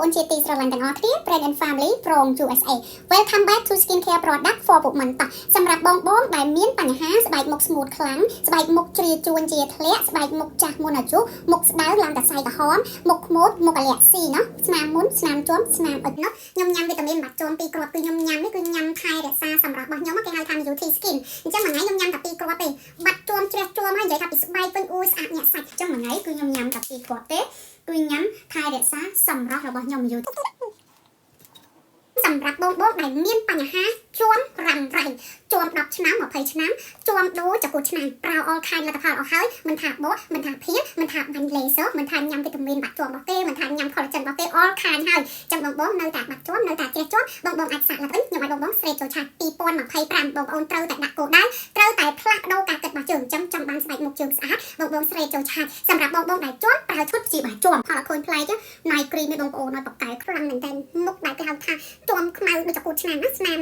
អូនជាទីស្រឡាញ់ទាំងអស់គ្នា Friend and Family from USA Welcome back to Skincare Product for Women តោះសម្រាប់បងដែលមានបញ្ហាស្បែកមុខស្ងួតខ្លាំងស្បែកមុខជ្រីជួនជាធ្លាក់ស្បែកមុខចាស់មុនអាយុមុខស្ដៅឡើងតែស្អែកក្រហមមុខខ្មោចមុខអាឡែស៊ីណាស្នាមមុនស្នាមជាំស្នាមអុចនោះខ្ញុំញ៉ាំវីតាមីនបាត់ជាំ2គ្រាប់គឺខ្ញុំញ៉ាំនេះគឺញ៉ាំថែរក្សាសម្រាប់របស់ខ្ញុំគេហៅថា Beauty Skin អញ្ចឹងមួយថ្ងៃខ្ញុំញ៉ាំតែ2គ្រាប់ទេបាត់ជាំជ្រះជាំហើយនិយាយថាពីស្បែកវិញអ៊ូស្អាតញាក់សាច់អញ្ចឹងមួយថ្ងៃគឺខ្ញុំញ៉ាំតែ2គ្រាប់ទេគឺញ៉ាំថែរក្សាសម្រាប់របស់ខ្ញុំយូរសម្រាប់បងដែលមានបញ្ហាជាំរ៉ាំរ៉ៃជាំ10ឆ្នាំ20ឆ្នាំជាំដូរចង្កូតឆ្នាំប្រើអលខែលលទ្ធផលអស់ហើយមិនថាបោះមិនថាភៀសមិនថាបាញ់លេសមិនថាញ៉ាំវីតាមីនបាត់ជាំរបស់គេមិនថាញ៉ាំ collagen របស់គេអលខែហើយចឹងបងនៅតែបាត់ជាំនៅតែជ្រះជាំបងអាចសាកឡើងវិញខ្ញុំឲ្យបងស្រេចចូលឆា2025បងប្អូនត្រូវតែដាក់គោលដៅត្រូវតែផ្លាស់ប្ដូរការគិតរបស់ជើងចឹងចង់បានស្បែកមុខជើងស្អាតបងស្រេចចូលឆាសម្រាប់បងដែលជាំប្រើឈុតជាបាជាំផលអត់ឃើញប្លែកណាយគ្រីមនេះបងប្អូនឲ្យបកកែខ្លាំងមែនតើមុខដែលគេហៅថាជាំខ្មៅដូចចង្កូតឆ្នាំណាស្នាម